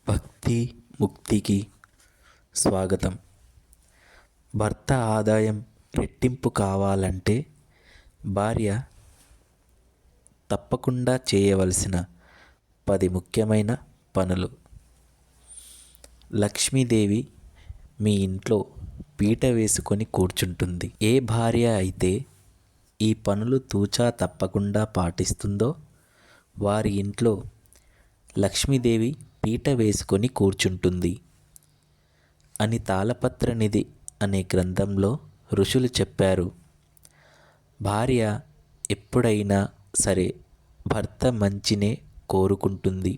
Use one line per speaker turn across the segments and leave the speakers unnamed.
భక్తి ముక్తికి స్వాగతం. భర్త ఆదాయం రెట్టింపు కావాలంటే భార్య తప్పకుండా చేయవలసిన 10 ముఖ్యమైన పనులు. లక్ష్మీదేవి మీ ఇంట్లో పీట వేసుకొని కూర్చుంటుంది. ఏ భార్య అయితే ఈ పనులు తూచా తప్పకుండా పాటిస్తుందో వారి ఇంట్లో లక్ష్మీదేవి పీట వేసుకొని కూర్చుంటుంది అని తాళపత్రనిధి అనే గ్రంథంలో ఋషులు చెప్పారు. భార్య ఎప్పుడైనా సరే భర్త మంచినే కోరుకుంటుంది.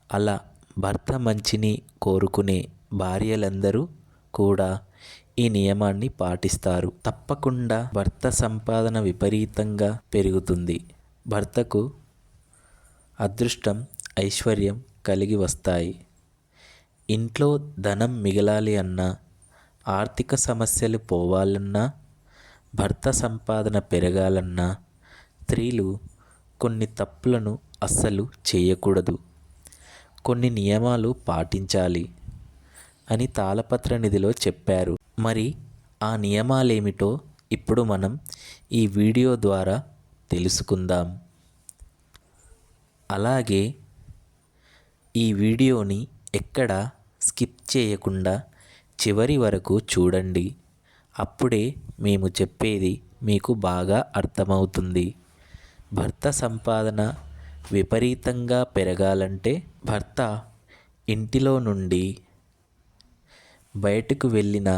అలా భర్త మంచిని కోరుకునే భార్యలందరూ కూడా ఈ నియమాన్ని పాటిస్తారు. తప్పకుండా భర్త సంపాదన విపరీతంగా పెరుగుతుంది. భర్తకు అదృష్టం, ఐశ్వర్యం కలిగి వస్తాయి. ఇంట్లో ధనం మిగలాలి అన్నా, ఆర్థిక సమస్యలు పోవాలన్నా, భర్త సంపాదన పెరగాలన్నా స్త్రీలు కొన్ని తప్పులను అస్సలు చేయకూడదు, కొన్ని నియమాలు పాటించాలి అని తాళపత్రనిధిలో చెప్పారు. మరి ఆ నియమాలేమిటో ఇప్పుడు మనం ఈ వీడియో ద్వారా తెలుసుకుందాం. అలాగే ఈ వీడియోని ఎక్కడ స్కిప్ చేయకుండా చివరి వరకు చూడండి. అప్పుడే మేము చెప్పేది మీకు బాగా అర్థమవుతుంది. భర్త సంపాదన విపరీతంగా పెరగాలంటే భర్త ఇంటిలో నుండి బయటకు వెళ్ళిన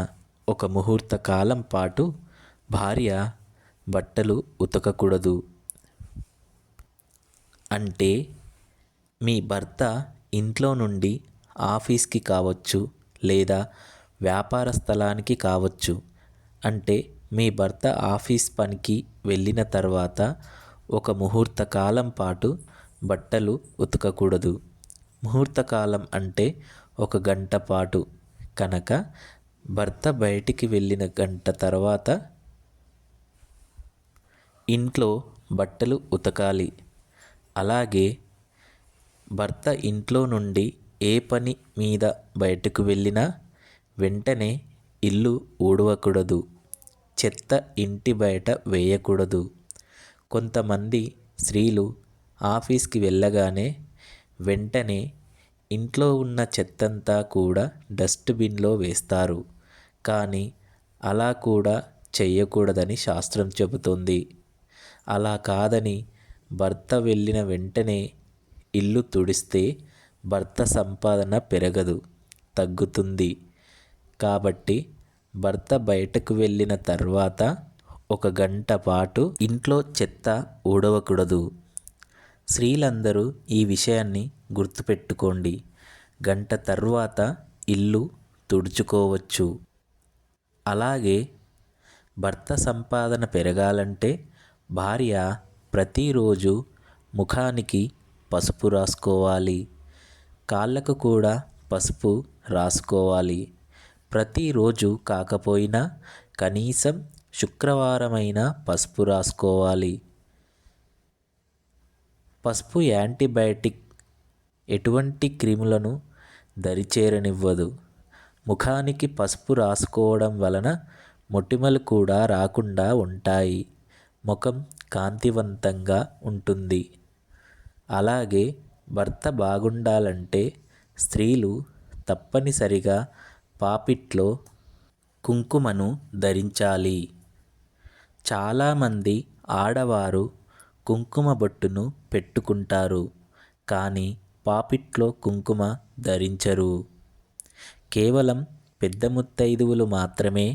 ఒక ముహూర్త కాలం పాటు భార్య బట్టలు ఉతకకూడదు. అంటే మీ భర్త ఇంట్లో నుండి ఆఫీస్కి కావచ్చు, లేదా వ్యాపార స్థలానికి కావచ్చు. అంటే మీ భర్త ఆఫీస్ పనికి వెళ్ళిన తర్వాత ఒక ముహూర్త కాలం పాటు బట్టలు ఉతకకూడదు. ముహూర్త కాలం అంటే 1 గంట పాటు కనుక భర్త బయటికి వెళ్ళిన గంట తర్వాత ఇంట్లో బట్టలు ఉతకాలి. అలాగే భర్త ఇంట్లో నుండి ఏ పని మీద బయటకు వెళ్ళినా వెంటనే ఇల్లు ఊడవకూడదు, చెత్త ఇంటి బయట వేయకూడదు. కొంతమంది స్త్రీలు ఆఫీస్కి వెళ్ళగానే వెంటనే ఇంట్లో ఉన్న చెత్తంతా కూడా డస్ట్బిన్లో వేస్తారు. కానీ అలా కూడా చెయ్యకూడదని శాస్త్రం చెబుతోంది. అలా కాదని భర్త వెళ్ళిన వెంటనే ఇల్లు తుడిస్తే భర్త సంపాదన పెరగదు, తగ్గుతుంది. కాబట్టి భర్త బయటకు వెళ్ళిన తర్వాత 1 గంట పాటు ఇంట్లో చెత్త ఊడవకూడదు. స్త్రీలందరూ ఈ విషయాన్ని గుర్తుపెట్టుకోండి. గంట తర్వాత ఇల్లు తుడుచుకోవచ్చు. అలాగే భర్త సంపాదన పెరగాలంటే భార్య ప్రతిరోజు ముఖానికి పసుపు రాసుకోవాలి, కాళ్ళకు కూడా పసుపు రాసుకోవాలి. ప్రతిరోజు కాకపోయినా కనీసం శుక్రవారమైనా పసుపు రాసుకోవాలి. పసుపు యాంటీబయాటిక్, ఎటువంటి క్రిములను దరిచేరనివ్వదు. ముఖానికి పసుపు రాసుకోవడం వలన మొటిమలు కూడా రాకుండా ఉంటాయి. ముఖం కాంతివంతంగా ఉంటుంది. అలాగే భర్త బాగుండాలంటే స్త్రీలు తప్పనిసరిగా పాపిట్లో కుంకుమను ధరించాలి. చాలామంది ఆడవారు కుంకుమ బొట్టును పెట్టుకుంటారు, కానీ పాపిట్లో కుంకుమ ధరించరు. కేవలం పెద్ద ముత్తైదువులు మాత్రమే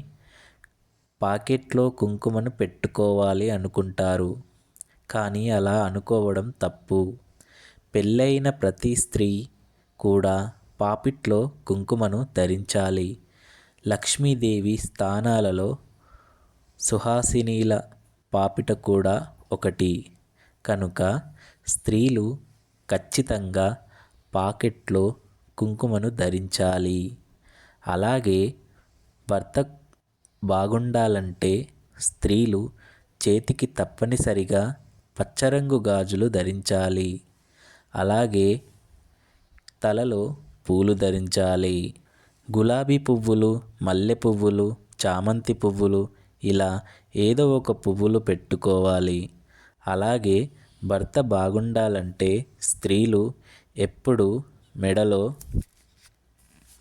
పాకెట్లో కుంకుమను పెట్టుకోవాలి అనుకుంటారు. కానీ అలా అనుకోవడం తప్పు. పెళ్ళైన ప్రతి స్త్రీ కూడా పాపిట్లో కుంకుమను ధరించాలి. లక్ష్మీదేవి స్థానాలలో సుహాసినీల పాపిట కూడా ఒకటి కనుక స్త్రీలు ఖచ్చితంగా పాకెట్లో కుంకుమను ధరించాలి. అలాగే భర్త బాగుండాలంటే స్త్రీలు చేతికి తప్పనిసరిగా పచ్చరంగు గాజులు ధరించాలి. అలాగే తలలో పూలు ధరించాలి. గులాబీ పువ్వులు, మల్లె పువ్వులు, చామంతి పువ్వులు ఇలా ఏదో ఒక పువ్వులు పెట్టుకోవాలి. అలాగే భర్త బాగుండాలంటే స్త్రీలు ఎప్పుడూ మెడలో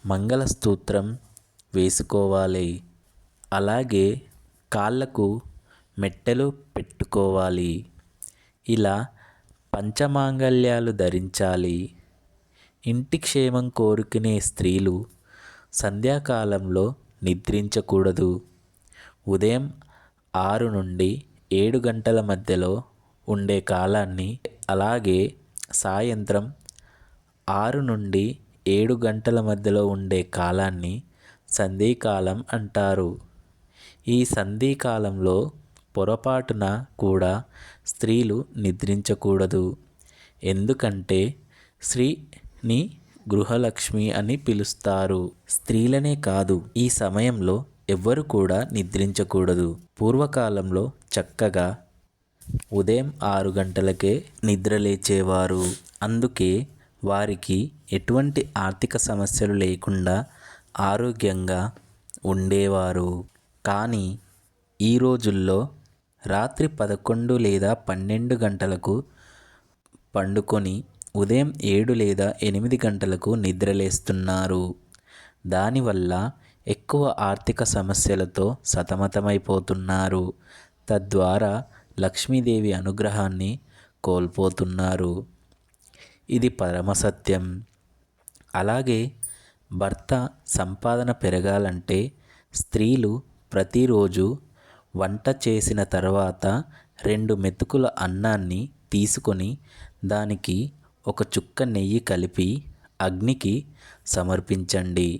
మంగళసూత్రం వేసుకోవాలి. అలాగే కాళ్ళకు మెట్టెలు పెట్టుకోవాలి. ఇలా పంచమాంగల్యాలు ధరించాలి. ఇంటి క్షేమం కోరుకునే స్త్రీలు సంధ్యాకాలంలో నిద్రించకూడదు. ఉదయం 6 నుండి 7 గంటల మధ్యలో ఉండే కాలాన్ని, అలాగే సాయంత్రం 6 నుండి 7 గంటల మధ్యలో ఉండే కాలాన్ని సంధికాలం అంటారు. ఈ సంధికాలంలో పొరపాటున కూడా స్త్రీలు నిద్రించకూడదు. ఎందుకంటే స్త్రీని గృహలక్ష్మి అని పిలుస్తారు. స్త్రీలనే కాదు, ఈ సమయంలో ఎవ్వరు కూడా నిద్రించకూడదు. పూర్వకాలంలో చక్కగా ఉదయం 6 గంటలకే నిద్రలేచేవారు. అందుకే వారికి ఎటువంటి ఆర్థిక సమస్యలు లేకుండా ఆరోగ్యంగా ఉండేవారు. కానీ ఈ రోజుల్లో రాత్రి 11 లేదా 12 గంటలకు పండుకొని ఉదయం 7 లేదా 8 గంటలకు నిద్రలేస్తున్నారు. దానివల్ల ఎక్కువ ఆర్థిక సమస్యలతో సతమతమైపోతున్నారు. తద్వారా లక్ష్మీదేవి అనుగ్రహాన్ని కోల్పోతున్నారు. ఇది పరమసత్యం. అలాగే భర్త సంపాదన పెరగాలంటే స్త్రీలు ప్రతిరోజు వంట చేసిన తర్వాత 2 మెతుకుల అన్నాన్ని తీసుకొని దానికి ఒక చుక్క నెయ్యి కలిపి అగ్నికి సమర్పించండి.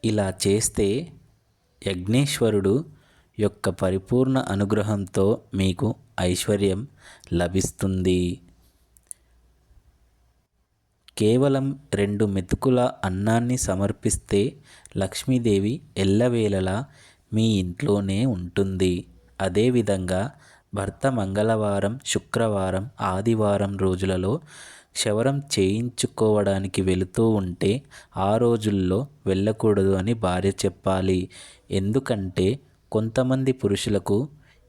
ఇలా చేస్తే యజ్ఞేశ్వరుడు యొక్క పరిపూర్ణ అనుగ్రహంతో మీకు ఐశ్వర్యం లభిస్తుంది. కేవలం 2 మెతుకుల అన్నాన్ని సమర్పిస్తే లక్ష్మీదేవి ఎల్లవేళలా మీ ఇంట్లోనే ఉంటుంది. అదేవిధంగా భర్త మంగళవారం, శుక్రవారం, ఆదివారం రోజులలో క్షవరం చేయించుకోవడానికి వెళుతూ ఉంటే ఆ రోజుల్లో వెళ్ళకూడదు అని భార్య చెప్పాలి. ఎందుకంటే కొంతమంది పురుషులకు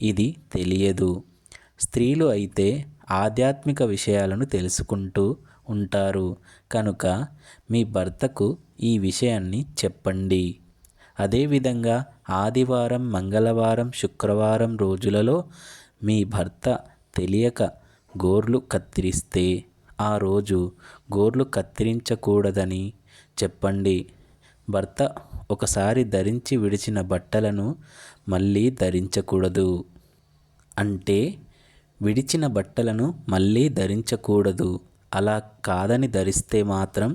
ఇది తెలియదు. స్త్రీలు అయితే ఆధ్యాత్మిక విషయాలను తెలుసుకుంటూ ఉంటారు. కనుక మీ భర్తకు ఈ విషయాన్ని చెప్పండి. అదేవిధంగా ఆదివారం, మంగళవారం, శుక్రవారం రోజులలో మీ భర్త తెలియక గోర్లు కత్తిరిస్తే ఆ రోజు గోర్లు కత్తిరించకూడదని చెప్పండి. భర్త ఒకసారి ధరించి విడిచిన బట్టలను మళ్ళీ ధరించకూడదు. అంటే విడిచిన బట్టలను మళ్ళీ ధరించకూడదు. అలా కాదని ధరిస్తే మాత్రం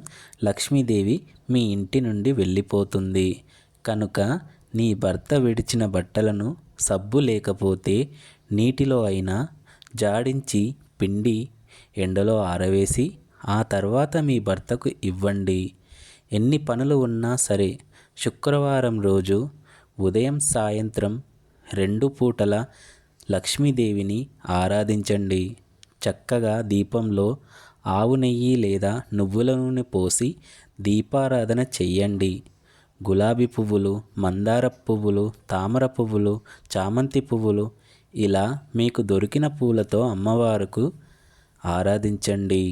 లక్ష్మీదేవి మీ ఇంటి నుండి వెళ్ళిపోతుంది. కనుక నీ భర్త విడిచిన బట్టలను సబ్బు లేకపోతే నీటిలో అయినా జాడించి పిండి ఎండలో ఆరవేసి ఆ తర్వాత మీ భర్తకు ఇవ్వండి. ఎన్ని పనులు ఉన్నా సరే శుక్రవారం రోజు ఉదయం సాయంత్రం 2 పూటల లక్ష్మీదేవిని ఆరాధించండి. చక్కగా దీపంలో ఆవు నెయ్యి లేదా నువ్వుల నూనె పోసి దీపారాధన చెయ్యండి. గులాబీ పువ్వులు, మందార పువ్వులు, తామర పువ్వులు, చామంతి పువ్వులు ఇలా మీకు దొరికిన పూలతో అమ్మవారికి ఆరాధించండి.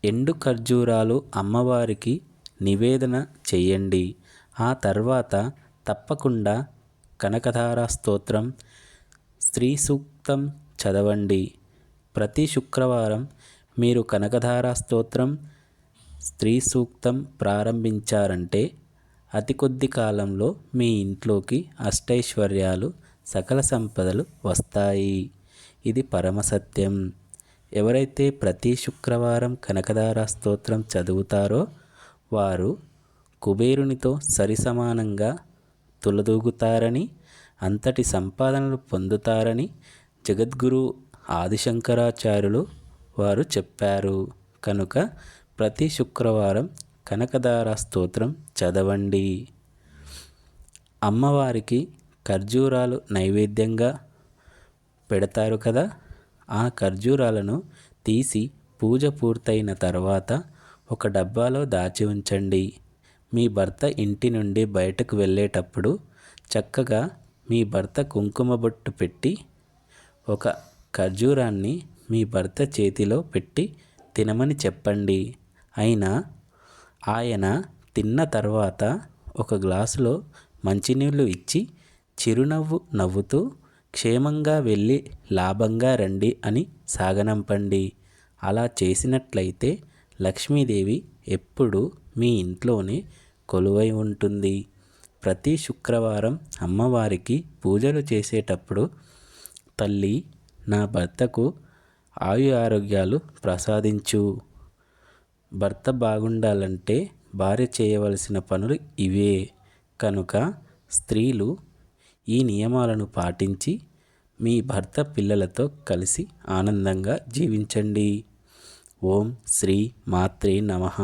ఎండు ఖర్జూరాలు అమ్మవారికి నివేదన చెయ్యండి. ఆ తర్వాత తప్పకుండా కనకధార స్తోత్రం, స్త్రీ సూక్తం చదవండి. ప్రతి శుక్రవారం మీరు కనకధార స్తోత్రం, స్త్రీ సూక్తం ప్రారంభించారంటే అతి కొద్ది కాలంలో మీ ఇంట్లోకి అష్టైశ్వర్యాలు, సకల సంపదలు వస్తాయి. ఇది పరమసత్యం. ఎవరైతే ప్రతి శుక్రవారం కనకధార స్తోత్రం చదువుతారో వారు కుబేరునితో సరిసమానంగా తులదూగుతారని, అంతటి సంపాదనలు పొందుతారని జగద్గురు ఆదిశంకరాచార్యులు వారు చెప్పారు. కనుక ప్రతి శుక్రవారం కనకధార స్తోత్రం చదవండి. అమ్మవారికి ఖర్జూరాలు నైవేద్యంగా పెడతారు కదా, ఆ ఖర్జూరాలను తీసి పూజ పూర్తయిన తర్వాత ఒక డబ్బాలో దాచి ఉంచండి. మీ భర్త ఇంటి నుండి బయటకు వెళ్ళేటప్పుడు చక్కగా మీ భర్త కుంకుమ బొట్టు పెట్టి ఒక ఖర్జూరాన్ని మీ భర్త చేతిలో పెట్టి తినమని చెప్పండి. ఆయన తిన్న తర్వాత ఒక గ్లాసులో మంచినీళ్ళు ఇచ్చి చిరునవ్వు నవ్వుతూ క్షేమంగా వెళ్ళి లాభంగా రండి అని సాగనంపండి. అలా చేసినట్లయితే లక్ష్మీదేవి ఎప్పుడూ మీ ఇంట్లోనే కొలువై ఉంటుంది. ప్రతి శుక్రవారం అమ్మవారికి పూజలు చేసేటప్పుడు తల్లి, నా భర్తకు ఆయు ఆరోగ్యాలు ప్రసాదించు. భర్త బాగుండాలంటే భార్య చేయవలసిన పనులు ఇవే. కనుక స్త్రీలు ఈ నియమాలను పాటించి మీ భర్త పిల్లలతో కలిసి ఆనందంగా జీవించండి. ఓం శ్రీ మాత్రే నమః.